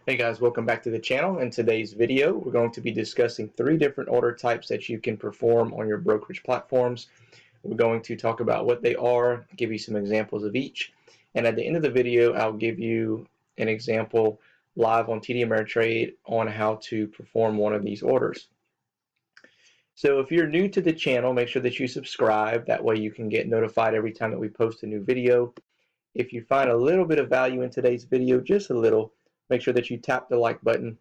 Hey guys, welcome back to the channel. In today's video, we're going to be discussing 3 different order types that you can perform on your brokerage platforms. We're going to talk about what they are, give you some examples of each, and at the end of the video, I'll give you an example live on TD Ameritrade on how to perform one of these orders. So if you're new to the channel, make sure that you subscribe. That way you can get notified every time that we post a new video. If you find a little bit of value in today's video, just a little, make sure that you tap the like button.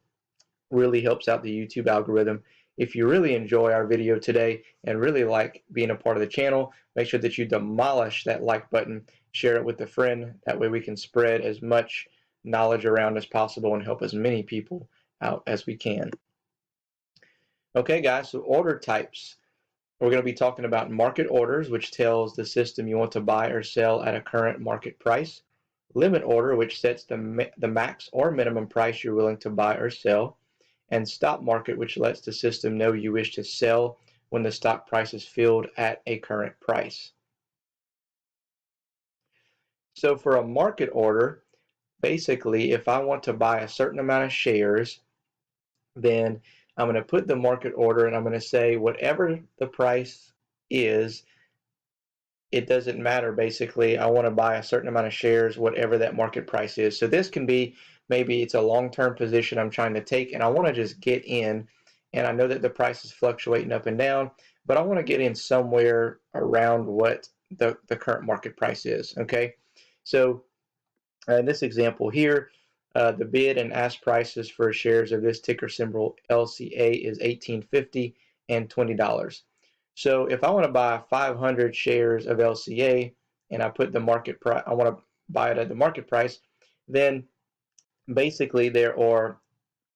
Really helps out the YouTube algorithm. If you really enjoy our video today and really like being a part of the channel, make sure that you demolish that like button, share it with a friend. That way we can spread as much knowledge around as possible and help as many people out as we can. Okay guys, so order types. We're going to be talking about market orders, which tells the system you want to buy or sell at a current market price. Limit order, which sets the max or minimum price you're willing to buy or sell. And stop market, which lets the system know you wish to sell when the stock price is filled at a current price. So for a market order, basically, if I want to buy a certain amount of shares, then I'm going to put the market order and I'm going to say whatever the price is, it doesn't matter. Basically, I want to buy a certain amount of shares, whatever that market price is. So this can be, maybe it's a long-term position I'm trying to take and I want to just get in, and I know that the price is fluctuating up and down, but I want to get in somewhere around what the current market price is. Okay, so in this example here, the bid and ask prices for shares of this ticker symbol LCA is $18.50 and $20. So if I want to buy 500 shares of LCA and I put the market price, I want to buy it at the market price, then basically there are,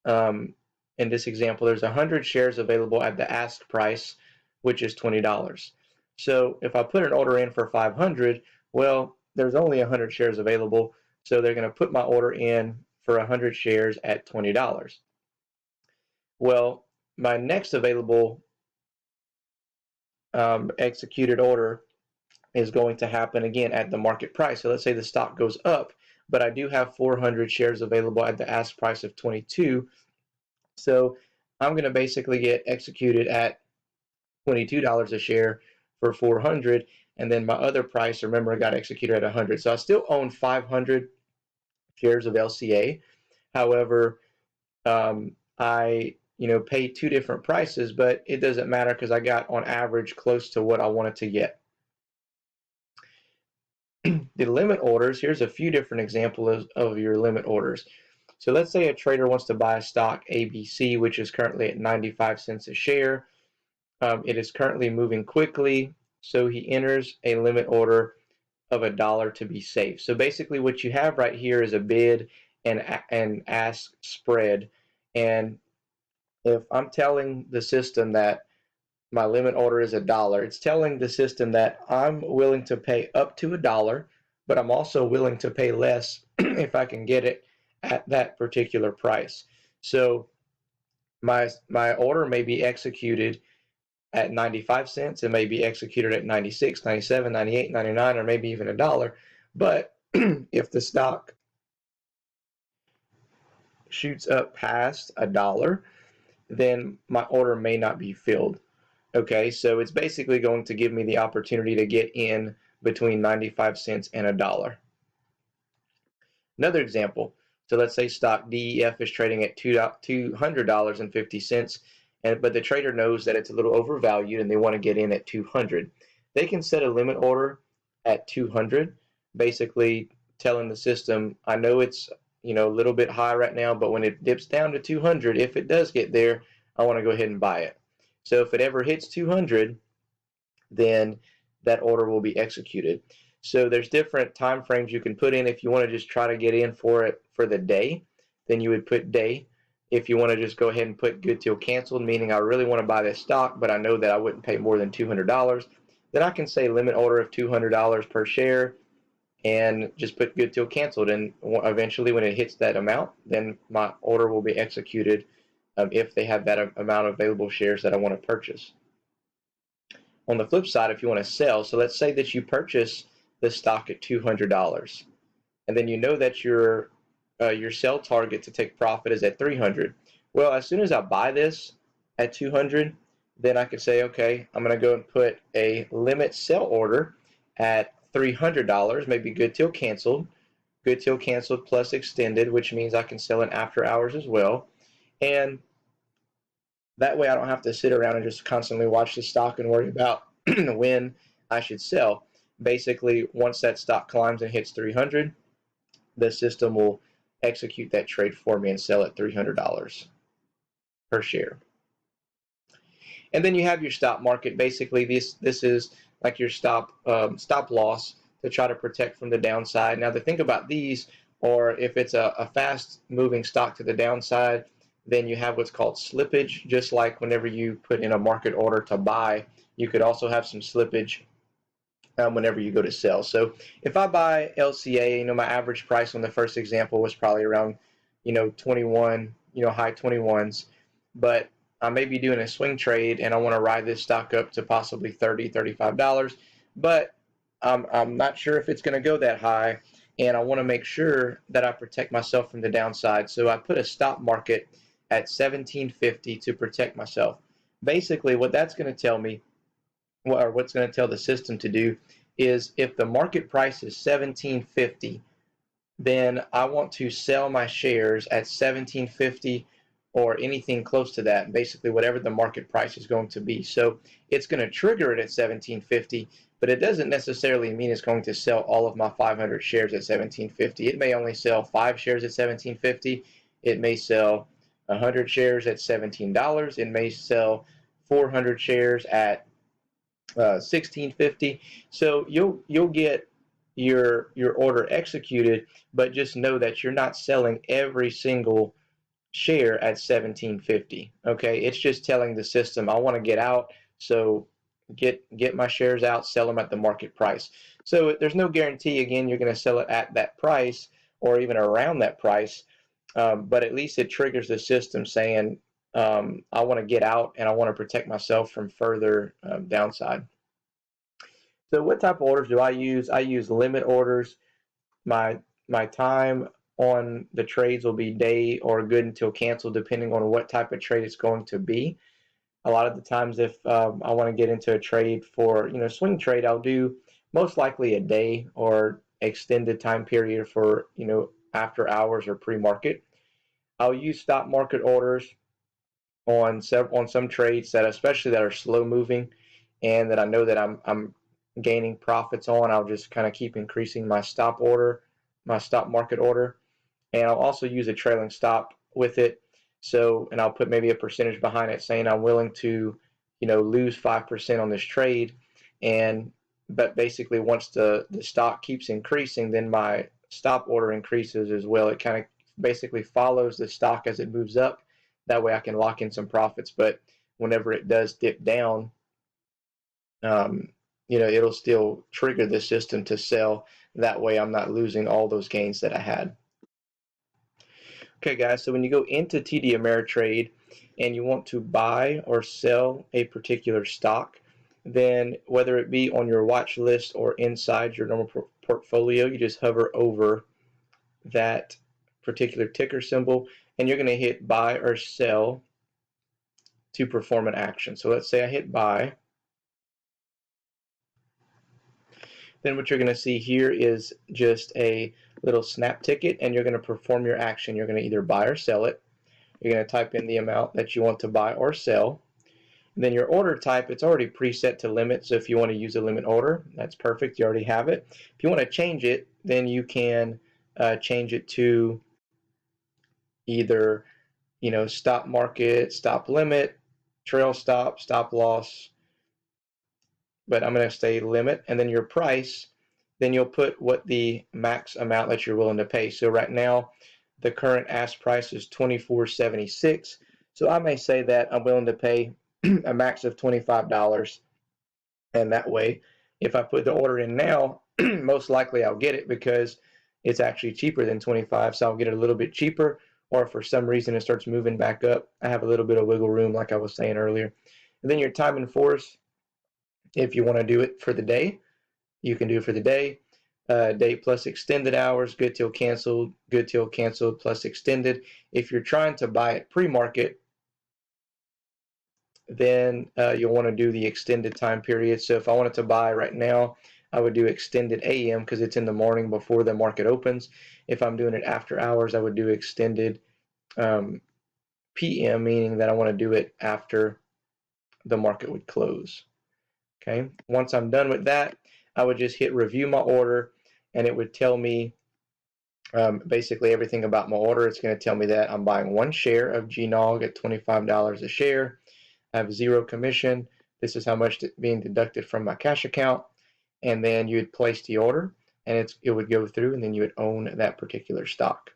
in this example, there's 100 shares available at the ask price, which is $20. So if I put an order in for 500, well, there's only 100 shares available, so they're going to put my order in for 100 shares at $20. Well, my next available executed order is going to happen again at the market price. So let's say the stock goes up, but I do have 400 shares available at the ask price of 22. So I'm going to basically get executed at $22 a share for 400, and then my other price, remember, I got executed at 100. So I still own 500 shares of LCA. However, I paid 2 different prices, but it doesn't matter because I got on average close to what I wanted to get. The limit orders, here's a few different examples of your limit orders. So let's say a trader wants to buy a stock ABC, which is currently at 95 cents a share. It is currently moving quickly, so he enters a limit order of $1 to be safe. So basically what you have right here is a bid and ask spread. And if I'm telling the system that my limit order is $1, it's telling the system that I'm willing to pay up to $1, but I'm also willing to pay less if I can get it at that particular price. So my order may be executed at 95 cents, it may be executed at 96, 97, 98, 99, or maybe even $1. But if the stock shoots up past $1, then my order may not be filled. Okay, so it's basically going to give me the opportunity to get in between 95 cents and $1. Another example, so let's say stock DEF is trading at $200.50, but the trader knows that it's a little overvalued and they want to get in at 200. They can set a limit order at 200, basically telling the system, I know it's a little bit high right now, but when it dips down to 200, if it does get there, I want to go ahead and buy it. So if it ever hits 200, then that order will be executed. So there's different time frames you can put in. If you want to just try to get in for it for the day, then you would put day. If you want to just go ahead and put good till canceled, meaning I really want to buy this stock, but I know that I wouldn't pay more than $200, then I can say limit order of $200 per share and just put good till canceled. And eventually when it hits that amount, then my order will be executed if they have that amount of available shares that I want to purchase. On the flip side, if you want to sell, so let's say that you purchase the stock at $200, and then you know that your your sell target to take profit is at 300. Well, as soon as I buy this at 200, then I could say, okay, I'm going to go and put a limit sell order at $300, maybe good till canceled plus extended, which means I can sell in after hours as well. And that way I don't have to sit around and just constantly watch the stock and worry about when I should sell. Basically, once that stock climbs and hits 300, the system will execute that trade for me and sell at $300 per share. And then you have your stop market. Basically, this is like your stop loss to try to protect from the downside. Now, the thing about these, or if it's a fast moving stock to the downside, then you have what's called slippage. Just like whenever you put in a market order to buy, you could also have some slippage whenever you go to sell. So if I buy LCA, my average price on the first example was probably around 21, high 21s, but I may be doing a swing trade and I want to ride this stock up to possibly $30, $35, but I'm not sure if it's going to go that high, and I want to make sure that I protect myself from the downside. So I put a stop market at 1750 to protect myself. Basically, what that's going to tell me, or what's going to tell the system to do, is if the market price is 1750, then I want to sell my shares at 1750 or anything close to that, basically whatever the market price is going to be. So it's going to trigger it at 1750, but it doesn't necessarily mean it's going to sell all of my 500 shares at 1750. It may only sell 5 shares at 1750. It may sell 100 shares at $17. It may sell 400 shares at 1650. So you'll get your order executed, but just know that you're not selling every single share at 1750. Okay, it's just telling the system I want to get out, so get my shares out, sell them at the market price. So there's no guarantee, again, you're going to sell it at that price or even around that price, but at least it triggers the system saying I want to get out and I want to protect myself from further downside. So what type of orders do I use? I use limit orders. My time on the trades will be day or good until cancel, depending on what type of trade it's going to be. A lot of the times, if I want to get into a trade for swing trade, I'll do most likely a day or extended time period for after hours or pre-market. I'll use stop market orders on some trades that, especially that are slow moving and that I know that I'm gaining profits on. I'll just kind of keep increasing my stop market order, and I'll also use a trailing stop with it. So, and I'll put maybe a percentage behind it, saying I'm willing to lose 5% on this trade, but basically once the stock keeps increasing, then my stop order increases as well. It kind of basically follows the stock as it moves up. That way I can lock in some profits, but whenever it does dip down, it'll still trigger the system to sell. That way I'm not losing all those gains that I had. Okay, guys, so when you go into TD Ameritrade and you want to buy or sell a particular stock, then whether it be on your watch list or inside your normal portfolio, you just hover over that particular ticker symbol and you're going to hit buy or sell to perform an action. So let's say I hit buy. Then what you're going to see here is just a little snap ticket, and you're going to perform your action. You're going to either buy or sell it. You're going to type in the amount that you want to buy or sell. And then your order type, it's already preset to limit. So if you want to use a limit order, that's perfect. You already have it. If you want to change it, then you can change it to either stop market, stop limit, trail stop, stop loss, but I'm going to say limit. And then your price, then you'll put what the max amount that you're willing to pay. So right now the current ask price is $24.76. So I may say that I'm willing to pay a max of $25, and that way if I put the order in now, most likely I'll get it because it's actually cheaper than 25, so I'll get it a little bit cheaper. Or if for some reason it starts moving back up, I have a little bit of wiggle room, like I was saying earlier. And then your time and force, if you want to do it for the day, you can do it for the day. date plus extended hours, good till canceled, plus extended. If you're trying to buy it pre-market, then you'll want to do the extended time period. So if I wanted to buy right now, I would do extended AM because it's in the morning before the market opens. If I'm doing it after hours, I would do extended PM, meaning that I want to do it after the market would close. Okay, once I'm done with that, I would just hit review my order, and it would tell me basically everything about my order. It's going to tell me that I'm buying 1 share of GNOG at $25 a share. I have 0 commission. This is how much is being deducted from my cash account. And then you would place the order, and it would go through, and then you would own that particular stock.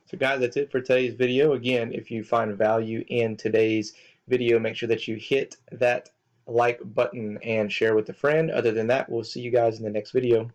So guys, that's it for today's video. Again, if you find value in today's video, make sure that you hit that like button and share with a friend. Other than that, we'll see you guys in the next video.